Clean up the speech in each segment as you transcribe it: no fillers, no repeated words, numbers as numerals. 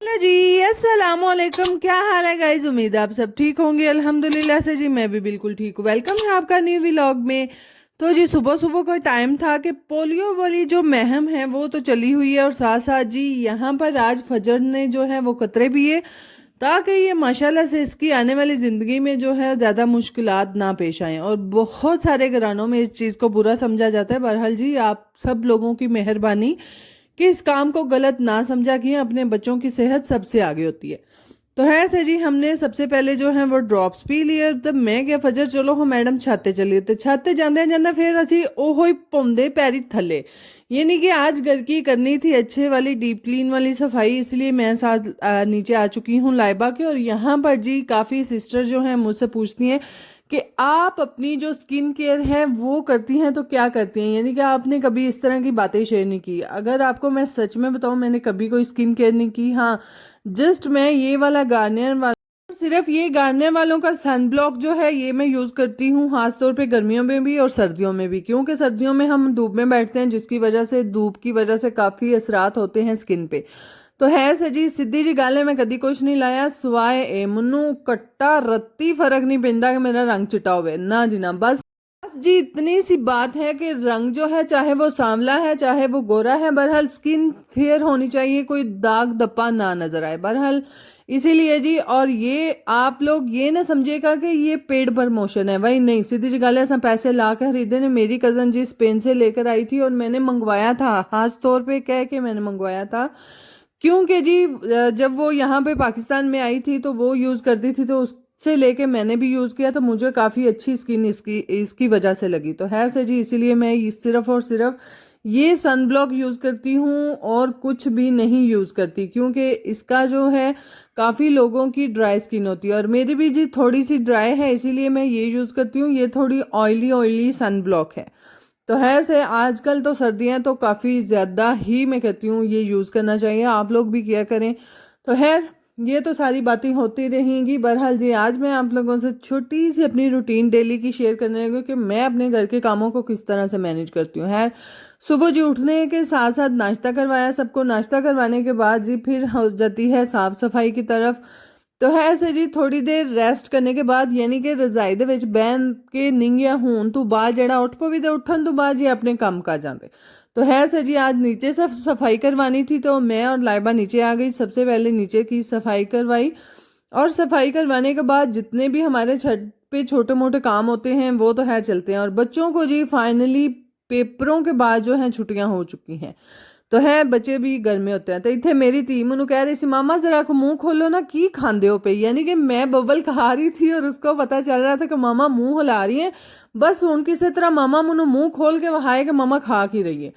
Hello जी। अस्सलाम वालेकुम। क्या हाल है गाइज? उम्मीद है आप सब ठीक होंगे। अल्हम्दुलिल्लाह से जी मैं भी बिल्कुल ठीक हूँ। वेलकम है आपका न्यू व्लॉग में। तो जी सुबह सुबह का टाइम था कि पोलियो वाली जो महम है वो तो चली हुई है, और साथ साथ जी यहाँ पर आज फजर ने जो है वो कतरे भी है, ताकि ये माशाल्लाह से इसकी आने वाली ज़िंदगी में जो है ज़्यादा मुश्किलात ना पेश आएँ। और बहुत सारे घरानों में इस चीज़ को बुरा समझा जाता है। बहरहाल जी आप सब लोगों की मेहरबानी कि इस काम को गलत ना समझा कि अपने बच्चों की सेहत सबसे आगे होती है। तो खैर से जी हमने सबसे पहले जो है वो ड्रॉप्स पी लिए। तब मैं क्या फजर चलो हम मैडम छाते चलिए, तो छाते जाते जाते फिर असी ओहो ही पौंदे पैरी थले। ये नहीं कि आज घर की करनी थी अच्छे वाली डीप क्लीन वाली सफाई, इसलिए मैं साथ नीचे आ चुकी हूँ लाइबा के। और यहाँ पर जी काफ़ी सिस्टर जो हैं मुझसे पूछती हैं कि आप अपनी जो स्किन केयर है वो करती हैं तो क्या करती हैं, यानी कि आपने कभी इस तरह की बातें शेयर नहीं की। अगर आपको मैं सच में बताऊं, मैंने कभी कोई स्किन केयर नहीं की। हाँ, जस्ट मैं ये वाला गार्नियर वाला, सिर्फ ये गार्नियर वालों का सन ब्लॉक जो है ये मैं यूज़ करती हूँ, खास तौर पे गर्मियों में भी और सर्दियों में भी, क्योंकि सर्दियों में हम धूप में बैठते हैं जिसकी वजह से धूप की वजह से काफ़ी असरात होते हैं स्किन पे। तो है सजी सीधी जी गल है, मैं कदी कुछ नहीं लाया सिवाय ए मनु कट्टा रत्ती फर्क नहीं पैंदा कि मेरा रंग चिट्टा होवे ना जी ना। बस जी इतनी सी बात है कि रंग जो है चाहे वो सांवला है चाहे वो गोरा है, बहरहाल स्किन फेयर होनी चाहिए, कोई दाग धब्बा ना नजर आए बहरहाल। इसीलिए जी, और ये आप लोग ये ना समझिएगा कि ये पेड प्रमोशन है, वही नहीं, सीधी जी गल है। ऐसा पैसे ला कर खरीदे ने। मेरी कजन जी स्पेन से लेकर आई थी और मैंने मंगवाया था, खास तौर पे कह के मैंने मंगवाया था, क्योंकि जी जब वो यहाँ पे पाकिस्तान में आई थी तो वो यूज़ करती थी, तो उससे लेके मैंने भी यूज़ किया तो मुझे काफ़ी अच्छी स्किन इसकी इसकी वजह से लगी। तो खैर से जी इसीलिए मैं सिर्फ और सिर्फ ये सन ब्लॉक यूज़ करती हूँ और कुछ भी नहीं यूज़ करती, क्योंकि इसका जो है काफ़ी लोगों की ड्राई स्किन होती है और मेरी भी जी थोड़ी सी ड्राई है, इसीलिए मैं ये यूज़ करती हूँ। ये थोड़ी ऑयली ऑयली सन ब्लॉक है। तो खैर से आजकल तो सर्दियां तो काफ़ी ज़्यादा ही मैं कहती हूँ ये यूज़ करना चाहिए, आप लोग भी किया करें। तो खैर ये तो सारी बातें होती रहेंगी। बहरहाल जी आज मैं आप लोगों से छोटी सी अपनी रूटीन डेली की शेयर करने लगी कि मैं अपने घर के कामों को किस तरह से मैनेज करती हूँ। खैर सुबह जी उठने के साथ साथ नाश्ता करवाया सबको, नाश्ता करवाने के बाद जी फिर हो जाती है साफ़ सफाई की तरफ। तो है से जी थोड़ी देर रेस्ट करने के बाद, यानी कि रजाई ਦੇ ਵਿੱਚ ਬਹਿਣ के निंगिया होने तो बाद जड़ा उठ पवी तो उठन तो बाद जी अपने काम का जाते। तो है से जी आज नीचे से सफाई करवानी थी तो मैं और लाइबा नीचे आ गई। सबसे पहले नीचे की सफाई करवाई और सफाई करवाने के बाद जितने भी हमारे छत पे छोटे मोटे काम होते हैं वो तो है चलते हैं। और बच्चों को जी फाइनली पेपरों के बाद जो है छुट्टियां हो चुकी हैं, तो है बच्चे भी घर में होते हैं। तो इतने मेरी धी मैनू कह रही थी मामा जरा को मुंह खोलो ना की खांदे हो पे, यानी कि मैं बबल खा रही थी और उसको पता चल रहा था कि मामा मुंह हिला रही है। बस उन किसी तरह मामा मैनू मुंह खोल के वहाए कि मामा खा की रही है।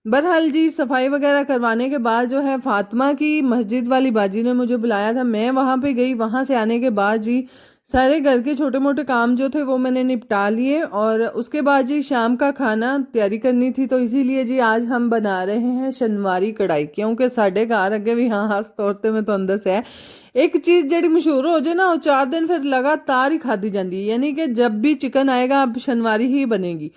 बहरहाल जी सफाई वगैरह करवाने के बाद जो है फातिमा की मस्जिद वाली बाजी ने मुझे बुलाया था, मैं वहां पे गई। वहां से आने के बाद जी सारे घर के छोटे मोटे काम जो थे वो मैंने निपटा लिए और उसके बाद जी शाम का खाना तैयारी करनी थी। तो इसीलिए जी आज हम बना रहे हैं शनवारी कढ़ाई, क्योंकि साढ़े घर अगे भी हाँ खास तौर पर मैं तुहानू दस्सिया एक चीज़ जड़ी मशहूर हो जाए ना वो 4 दिन फिर लगातार ही खाधी जाती है, यानी कि जब भी चिकन आएगा अब शनवारी ही बनेगी।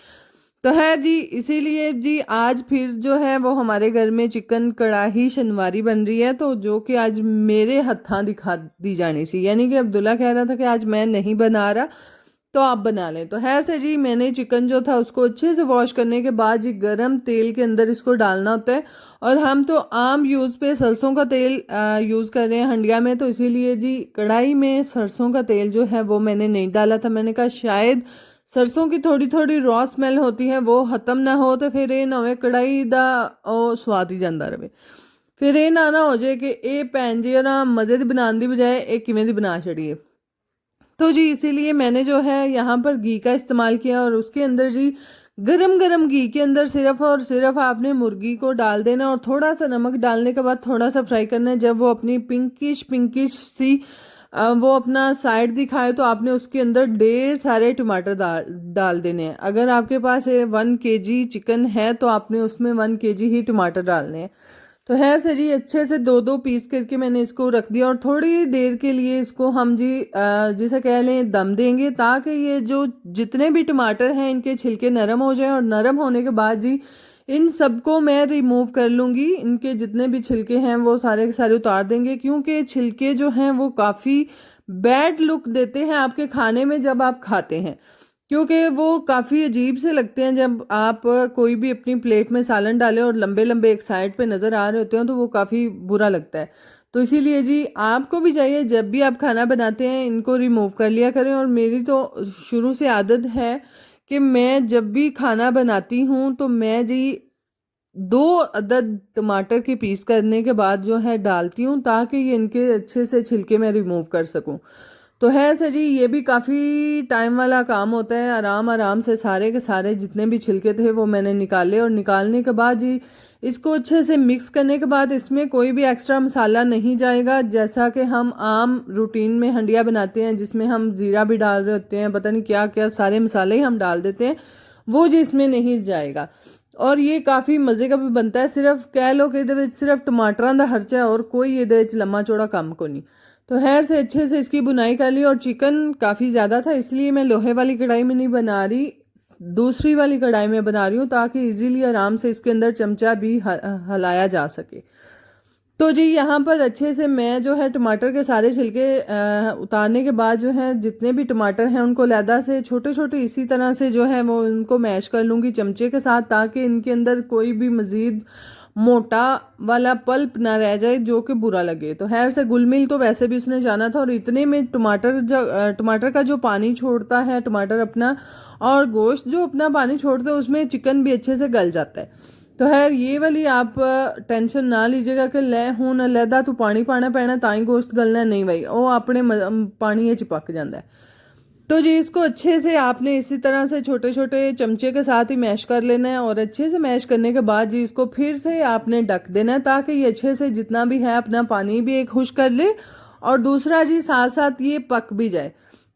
तो है जी इसीलिए जी आज फिर जो है वो हमारे घर में चिकन कढ़ाई शनवारी बन रही है, तो जो कि आज मेरे हत्था दिखा दी जानी सी, यानी कि अब्दुल्ला कह रहा था कि आज मैं नहीं बना रहा तो आप बना लें। तो खैर से जी मैंने चिकन जो था उसको अच्छे से वॉश करने के बाद जी गरम तेल के अंदर इसको डालना होता है। और हम तो आम यूज़ पे सरसों का तेल यूज़ कर रहे हैं हंडिया में, तो इसीलिए जी कढ़ाई में सरसों का तेल जो है वो मैंने नहीं डाला था। मैंने कहा शायद सरसों की थोड़ी थोड़ी रॉ स्मैल होती है वो खत्म ना हो, तो फिर ये ना हो कढ़ाई दा ਉਹ ਸਵਾਦ ਹੀ ਜਾਂਦਾ ਰਹੇ। ਫਿਰ ਇਹ ਨਾ ਹੋ ਜਾਏ कि ਇਹ ਭੈਣ ਜੀ ना मज़े ਦੀ बनाने ਦੀ बजाय एक किवें दी बना छड़िए। तो जी इसीलिए मैंने जो है यहाँ पर घी का इस्तेमाल किया और उसके अंदर जी गरम गरम घी के अंदर सिर्फ और सिर्फ आपने मुर्गी को डाल देना और थोड़ा सा नमक डालने के बाद थोड़ा सा फ्राई करना है। जब वो अपनी पिंकिश पिंकिश सी वो अपना साइड दिखाए तो आपने उसके अंदर ढेर सारे टमाटर डाल देने हैं। अगर आपके पास 1 kg चिकन है तो आपने उसमें 1 kg ही टमाटर डालने हैं। तो खैर से जी अच्छे से 2-2 पीस करके मैंने इसको रख दिया और थोड़ी देर के लिए इसको हम जी जिसे कह लें दम देंगे, ताकि ये जो जितने भी टमाटर हैं इनके छिलके नरम हो जाएं। और नरम होने के बाद जी इन सबको मैं रिमूव कर लूँगी। इनके जितने भी छिलके हैं वो सारे के सारे उतार देंगे, क्योंकि छिलके जो हैं वो काफ़ी बैड लुक देते हैं आपके खाने में जब आप खाते हैं, क्योंकि वो काफ़ी अजीब से लगते हैं जब आप कोई भी अपनी प्लेट में सालन डालें और लंबे लंबे एक साइड पे नज़र आ रहे होते हैं तो वो काफ़ी बुरा लगता है। तो इसीलिए जी आपको भी चाहिए जब भी आप खाना बनाते हैं इनको रिमूव कर लिया करें। और मेरी तो शुरू से आदत है कि मैं जब भी खाना बनाती हूँ तो मैं जी 2 अदद टमाटर के पीस करने के बाद जो है डालती हूँ, ताकि ये इनके अच्छे से छिलके मैं रिमूव कर सकूँ। तो है सर जी, ये भी काफ़ी टाइम वाला काम होता है। आराम आराम से सारे के सारे जितने भी छिलके थे वो मैंने निकाले, और निकालने के बाद जी इसको अच्छे से मिक्स करने के बाद इसमें कोई भी एक्स्ट्रा मसाला नहीं जाएगा। जैसा कि हम आम रूटीन में हंडिया बनाते हैं जिसमें हम ज़ीरा भी डाल रहे होते हैं, पता नहीं क्या क्या सारे मसाले ही हम डाल देते हैं, वो जी इसमें नहीं जाएगा। और ये काफ़ी मज़े का भी बनता है। सिर्फ कह लो कि ये सिर्फ टमाटरां दा खर्चा है और कोई ये लम्मा चौड़ा काम को नहीं। तो खैर से अच्छे से इसकी बुनाई कर ली। और चिकन काफ़ी ज़्यादा था इसलिए मैं लोहे वाली कढ़ाई में नहीं बना रही, दूसरी वाली कढ़ाई में बना रही हूँ, ताकि इजीली आराम से इसके अंदर चमचा भी हलाया जा सके। तो जी यहाँ पर अच्छे से मैं जो है टमाटर के सारे छिलके उतारने के बाद जो है जितने भी टमाटर हैं उनको लैदा से छोटे छोटे इसी तरह से जो है वो उनको मैश कर लूँगी चमचे के साथ, ताकि इनके अंदर कोई भी मज़ीद मोटा वाला पल्प ना रह जाए जो कि बुरा लगे। तो खैर से गुलमिल तो वैसे भी उसने जाना था, और इतने में टमाटर का जो पानी छोड़ता है टमाटर अपना, और गोश्त जो अपना पानी छोड़ता है उसमें चिकन भी अच्छे से गल जाता है। तो खैर ये वाली आप टेंशन ना लीजिएगा कि लै हूँ अलहदा तो पानी पाना पैना ताई गोश्त गलना, नहीं भाई वो अपने पानी ये चिपक जाता है। तो जी इसको अच्छे से आपने इसी तरह से छोटे छोटे चमचे के साथ ही मैश कर लेना है, और अच्छे से मैश करने के बाद जी इसको फिर से आपने ढक देना है, ताकि ये अच्छे से जितना भी है अपना पानी भी एक खुश कर ले, और दूसरा जी साथ साथ ये पक भी जाए।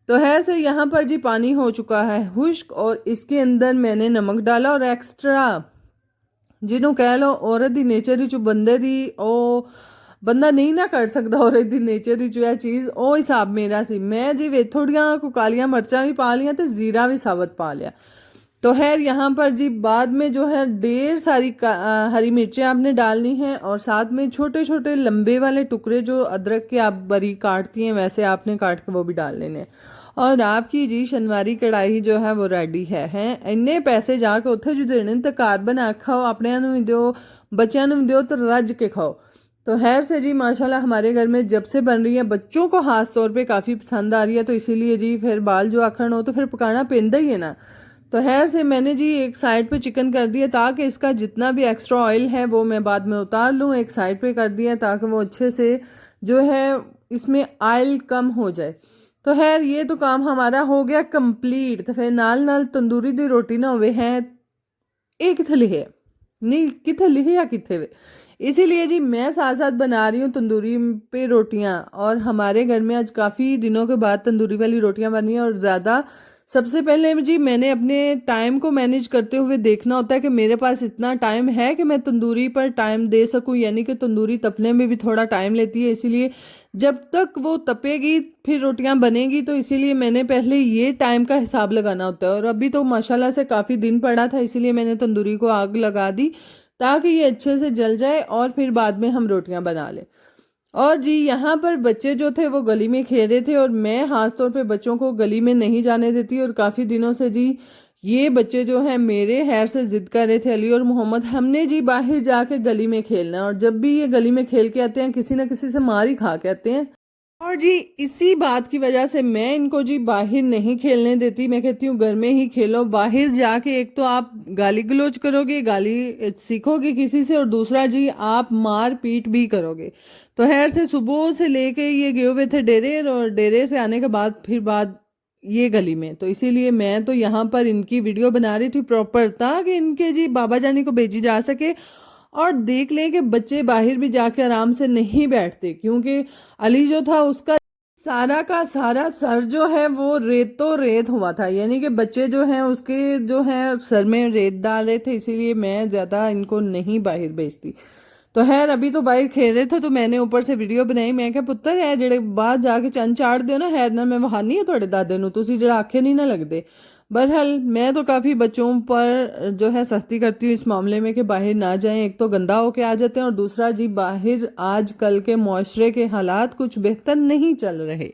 तो खैर से यहाँ पर जी पानी हो चुका है खुश्क, और इसके अंदर मैंने नमक डाला, और एक्स्ट्रा ਜਿਹਨੂੰ ਕਹਿ ਲਓ औरत ਦੀ नेचर ਵਿੱਚ ਬੰਦੇ ਦੀ ਉਹ ਬੰਦਾ ਨਹੀਂ ਨਾ ਕਰ ਸਕਦਾ औरत ਦੀ नेचर ਵਿੱਚ ਇਹ ਚੀਜ਼, ਉਹ ਹਿਸਾਬ ਮੇਰਾ ਸੀ। मैं जी वे थोड़ियाँ को कालियाँ मिर्चा भी पा लिया तो ज़ीरा भी साबुत पा लिया। तो खैर यहाँ पर जी बाद में जो है ढेर सारी हरी मिर्चें आपने डालनी हैं, और साथ में छोटे छोटे लंबे वाले टुकड़े जो अदरक के आप बारीक काटती हैं वैसे आपने काट के वो भी डाल लेने हैं। और आपकी जी शनवारी कढ़ाई जो है वो रेडी है हैं इन्ने पैसे जाके उत्थे जो देने तो घर बना खाओ, अपने भी दो बच्चों भी दो तो रज के खाओ। तो खैर से जी माशाल्लाह हमारे घर में जब से बन रही है बच्चों को खास तौर पे काफ़ी पसंद आ रही है, तो इसीलिए जी फिर बाल जो आखन हो तो फिर पकाना पेंदा ही है ना। तो खैर से मैंने जी एक साइड पे चिकन कर दिया, ताकि इसका जितना भी एक्स्ट्रा ऑयल है वो मैं बाद में उतार लूँ। एक साइड पे कर दिया ताकि वो अच्छे से जो है इसमें ऑयल कम हो जाए। तो खैर ये तो काम हमारा हो गया कंप्लीट। तो फिर नाल नाल तंदूरी दी रोटी ना होवे है ये किथे लिखे नहीं किथे लिखे या किथे वे, इसीलिए जी मैं साथ साथ बना रही हूँ तंदूरी पे रोटियाँ। और हमारे घर में आज काफ़ी दिनों के बाद तंदूरी वाली रोटियाँ बनी हैं। और ज़्यादा सबसे पहले जी मैंने अपने टाइम को मैनेज करते हुए देखना होता है कि मेरे पास इतना टाइम है कि मैं तंदूरी पर टाइम दे सकूं, यानी कि तंदूरी तपने में भी थोड़ा टाइम लेती है, इसीलिए जब तक वो तपेगी फिर रोटियां बनेगी। तो इसीलिए मैंने पहले ये टाइम का हिसाब लगाना होता है। और अभी तो माशाल्लाह से काफ़ी दिन पड़ा था, इसीलिए मैंने तंदूरी को आग लगा दी ताकि ये अच्छे से जल जाए और फिर बाद में हम रोटियां बना लें। और जी यहाँ पर बच्चे जो थे वो गली में खेल रहे थे, और मैं खास तौर पे बच्चों को गली में नहीं जाने देती। और काफ़ी दिनों से जी ये बच्चे जो हैं मेरे खैर से ज़िद कर रहे थे, अली और मोहम्मद हमने जी बाहर जाके गली में खेलना है। और जब भी ये गली में खेल के आते हैं किसी न किसी से मार ही खा के आते हैं। और जी इसी बात की वजह से मैं इनको जी बाहर नहीं खेलने देती। मैं कहती हूँ घर में ही खेलो। बाहर जाके एक तो आप गाली गलौज करोगे, गाली सीखोगे किसी से, और दूसरा जी आप मार पीट भी करोगे। तो खैर से सुबह से लेके ये गए हुए थे डेरे, और डेरे से आने के बाद फिर बाद ये गली में। तो इसीलिए मैं तो यहाँ पर इनकी वीडियो बना रही थी प्रॉपर, ताकि इनके जी बाबा जानी को भेजी जा सके। और देख लें कि बच्चे बाहर भी जाके आराम से नहीं बैठते, क्योंकि अली जो था उसका सारा का सारा सर जो है वो रेतो रेत हुआ था, यानी कि बच्चे जो हैं उसके जो है सर में रेत डाल रहे थे। इसीलिए मैं ज़्यादा इनको नहीं बाहर भेजती। तो खैर अभी तो बाहर खेल रहे थे तो मैंने ऊपर से वीडियो बनाई। मैं क्या पुत्तर है जेड़े बाहर जाके चंद चाड़ दियो ना खैर ना मैं वहानी है थोड़े दादे नूं, तुसी जेड़ा आखे नहीं ना लगदे। बहरहाल मैं तो काफ़ी बच्चों पर जो है सख्ती करती हूँ इस मामले में कि बाहर ना जाएं। एक तो गंदा होके आ जाते हैं और दूसरा जी बाहर आजकल के मुआशरे के हालात कुछ बेहतर नहीं चल रहे।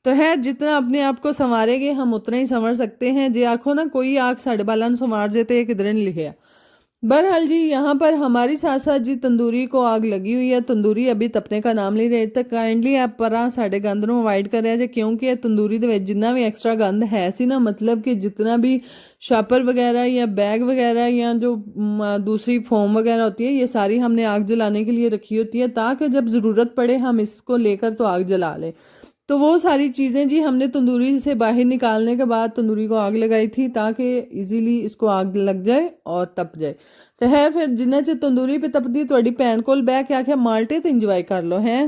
तो खैर जितना अपने आप को संवारेंगे हम उतना ही संवर सकते हैं। जे आखो ना कोई आग साढ़े बालन संवार जेते किधर नहीं लिखे। बहरहाल जी यहाँ पर हमारी साथ साथ जी तंदूरी को आग लगी हुई है। तंदूरी अभी तपने का नाम नहीं रही तो काइंडली आप परा साढ़े गंद ਨੂੰ ਅਵਾਇਡ ਕਰਿਆ ਜੇ क्योंकि ਇਹ ਤੰਦੂਰੀ ਦੇ ਵਿੱਚ ਜਿੰਨਾ ਵੀ ਐਕਸਟਰਾ ਗੰਦ ਹੈ ਸੀ ना मतलब कि जितना भी शापर वगैरह या बैग वगैरह या जो दूसरी फोम वगैरह होती है ये सारी हमने आग जलाने के लिए रखी होती है ताकि जब ज़रूरत पड़े हम इसको लेकर तो आग जला लें। तो वो सारी चीज़ें जी हमने तंदूरी से बाहर निकालने के बाद तंदूरी को आग लगाई थी ताकि इजीली इसको आग लग जाए और तप जाए। तो है फिर जिन्ना च तंदूरी पे तपदी ਤੁਹਾਡੀ ਭੈਣ ਕੋਲ ਬਹਿ ਕੇ ਆਖਿਆ ਮਾਲਟੇ ਤੇ ਇੰਜੋਏ ਕਰ ਲਓ ਹੈ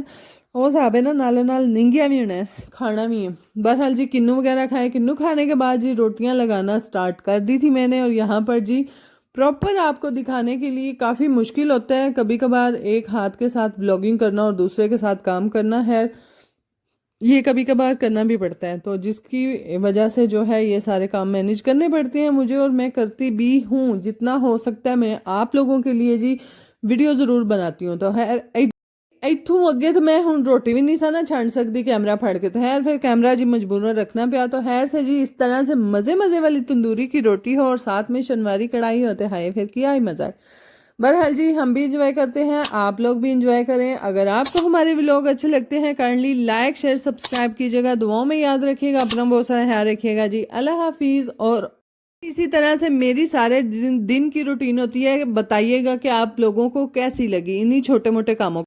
ਉਹ ਹਿਸਾਬ है ना नाले नाल निंगिया भी होना है खाना भी है। बहरहाल जी किन्नू वगैरह खाए किन्नू खाने के बाद जी रोटियां लगाना स्टार्ट कर दी थी मैंने और यहाँ पर जी प्रॉपर आपको दिखाने के लिए काफ़ी मुश्किल होता है कभी कभार एक हाथ के साथ व्लॉगिंग करना और दूसरे के साथ काम करना है ये कभी कभार करना भी पड़ता है। तो जिसकी वजह से जो है ये सारे काम मैनेज करने पड़ते हैं मुझे और मैं करती भी हूँ जितना हो सकता है मैं आप लोगों के लिए जी वीडियो ज़रूर बनाती हूँ। तो खैर इतों अगे तो मैं हूँ रोटी भी नहीं सा ना छान सकती कैमरा फड़ के तो खैर फिर कैमरा जी मजबूरन रखना पाया। तो खैर से जी इस तरह से मज़े मज़े वाली तंदूरी की रोटी हो और साथ में शनवारी कढ़ाई होते हाय फिर क्या ही मज़ा है। बहरहाल जी हम भी इंजॉय करते हैं आप लोग भी इंजॉय करें। अगर आपको हमारे व्लॉग अच्छे लगते हैं काइंडली लाइक शेयर सब्सक्राइब कीजिएगा। दुआओं में याद रखिएगा अपना बहुत सारा ख्याल रखिएगा जी। अल्लाह हाफिज़। और इसी तरह से मेरी सारे दिन की रूटीन होती है बताइएगा कि आप लोगों को कैसी लगी इन्हीं छोटे मोटे कामों